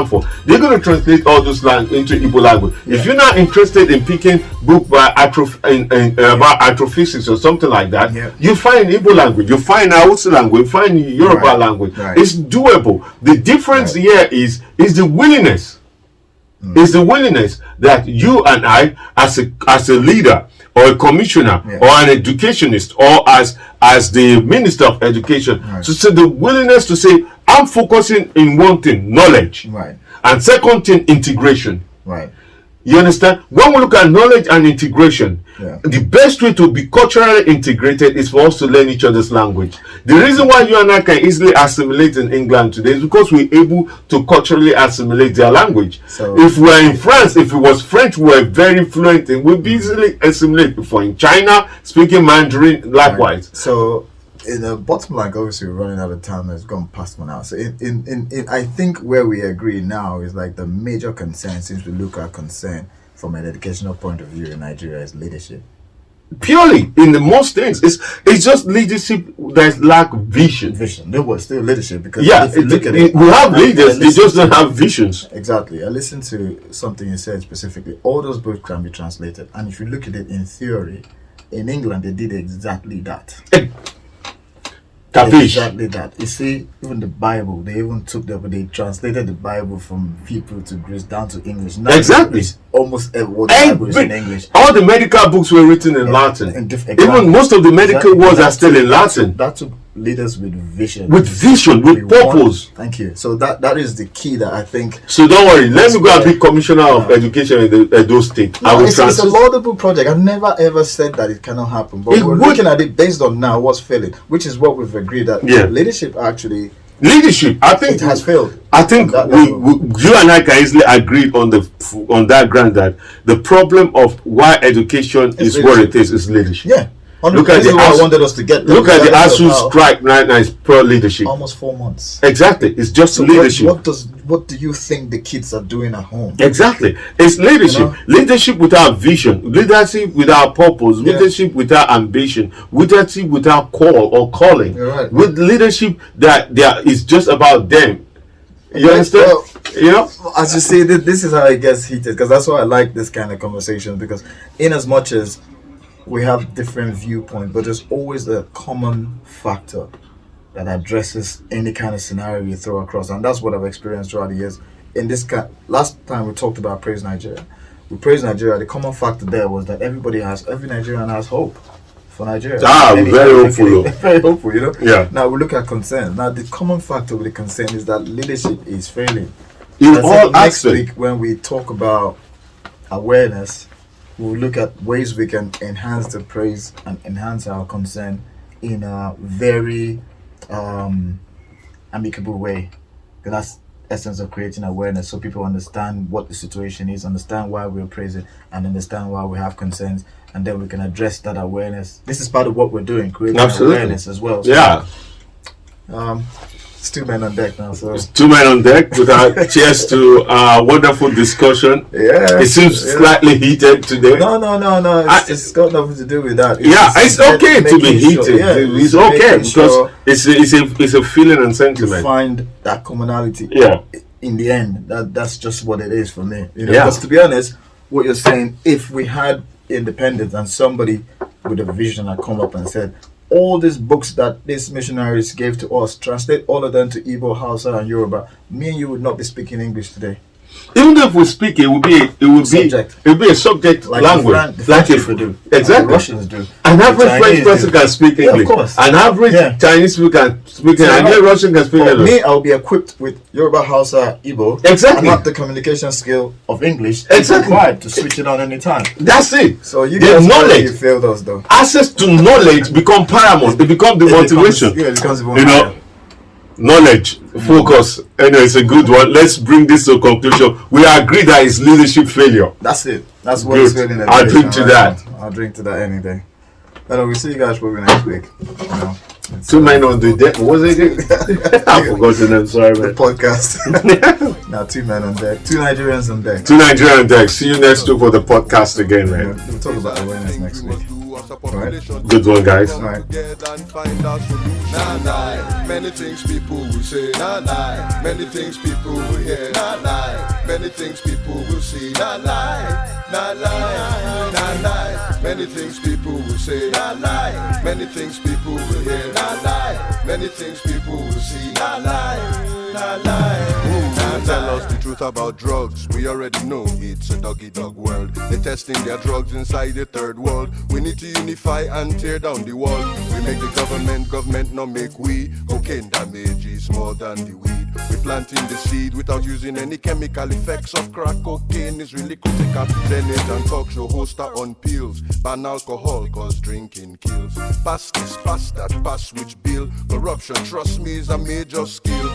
for. They're going to translate all those into Igbo language. If you're not interested in picking book by about astrophysics or something like that, you find Igbo language, you find Hausa language, you find Yoruba language. It's doable. The difference here is the willingness. It's the willingness that you and I, as a leader or a commissioner or an educationist or as the minister of education, to say the willingness to say, I'm focusing in one thing, knowledge, and second thing, integration. You understand? When we look at knowledge and integration, the best way to be culturally integrated is for us to learn each other's language. The reason why you and I can easily assimilate in England today is because we're able to culturally assimilate their language. So, if we were in France, if it was French, we were very fluent in, we'd be easily assimilate. If we're in China, speaking Mandarin, likewise. So, in the bottom line, obviously we're running out of time. It's gone past 1 hour. So in I think where we agree now is like the major concern, since we look at concern from an educational point of view in Nigeria, is leadership. Purely in the most things, it's just leadership that lack vision. No, but still leadership, because if you look at it, we have leaders, they just don't have visions. Exactly. I listened to something you said specifically. All those books can be translated, and if you look at it in theory, in England they did exactly that. Exactly that. You see, even the Bible, they even they translated the Bible from Hebrew to Greek down to English. Now exactly. Almost all the Bible is in English. All the medical books were written in Latin. Even most of the medical words are still in Latin. That took leaders with vision. With purpose. Thank you. So that is the key that I think. So don't worry. Let me go and be commissioner of education in Edo State. It's a laudable project. I've never ever said that it cannot happen. But we're looking at it based on now what's failing, which is what we've agreed that leadership actually. Leadership, I think, it has failed. I think you and I can easily agree on that ground that the problem of why education is what it is leadership. Yeah. Look at the I wanted us to get. Look at the ASU strike right now. It's poor leadership. Almost 4 months. Exactly. It's just leadership. What do you think the kids are doing at home? Exactly. It's leadership. Leadership without vision. Leadership without purpose. Leadership without ambition. Leadership without call or calling. Right. With leadership that is just about them. You understand? Well, as you say, this is how it gets heated, because that's why I like this kind of conversation, because in as much as we have different viewpoints, but there's always a common factor that addresses any kind of scenario you throw across, and that's what I've experienced throughout the years. In this last time we talked about Praise Nigeria. We praised Nigeria. The common factor there was that every Nigerian has hope for Nigeria. Very hopeful. Very hopeful, Yeah. Now we look at concern. Now the common factor with the concern is that leadership is failing. In all next aspects. week when we talk about awareness, we'll look at ways we can enhance the praise and enhance our concern in a very amicable way. Because that's the essence of creating awareness, so people understand what the situation is, understand why we're praising, and understand why we have concerns, and then we can address that awareness. This is part of what we're doing, creating awareness as well. So, it's 2 men on deck now. So it's 2 men on deck. Cheers to wonderful discussion. Yeah, it seems slightly heated today. No. It's got nothing to do with that. It's okay to be heated. It's okay because it's a feeling and sentiment. You find that commonality. In the end, that's just what it is for me. Because to be honest, what you're saying, if we had independence and somebody with a vision had come up and said, all these books that these missionaries gave to us, translate all of them to Igbo, Hausa, and Yoruba, me and you would not be speaking English today. Even if we speak, it would be a subject like language, the French people do, exactly. Like the Russians do. An average French person can speak English. Of course. An average Chinese people can speak English. An average Russian can speak English. Me, I'll be equipped with Yoruba, Hausa, Igbo. Exactly. And not the communication skill of English. Exactly. Required to switch it on any time. That's it. So you the guys knowledge, you failed us though. Access to knowledge become paramount. It becomes the motivation. It becomes higher. Knowledge, focus. Anyway, it's a good one. Let's bring this to a conclusion. We agree that it's leadership failure. That's it. That's what it's failing. I'll drink to that. I'll drink to that any day. Anyway, we'll see you guys probably next week. 2 men on the deck. What was it again? I forgot the name. Sorry, man. The podcast. Now 2 men on deck. 2 Nigerians on deck. 2 Nigerians on deck. See you next week for the podcast again, man. We'll talk about awareness next week. All right. Good one, guys. All right. Many things people will say, not lie. Many things people will hear, not lie. Many things people will see, not lie. Not lie, not lie. Many things people will say, not lie. Many things people will hear, not lie. Many things people will see, not lie. Not lie. Tell us the truth about drugs. We already know it's a doggy-dog world. They're testing their drugs inside the third world. We need to unify and tear down the wall. We make the government not make we. Cocaine damage is more than the weed. We're planting the seed without using any chemical effects of crack. Cocaine is really critical. Senate and talk show hoster on pills. Ban alcohol cause drinking kills. Pass this, pass that, pass which bill. Corruption, trust me, is a major skill.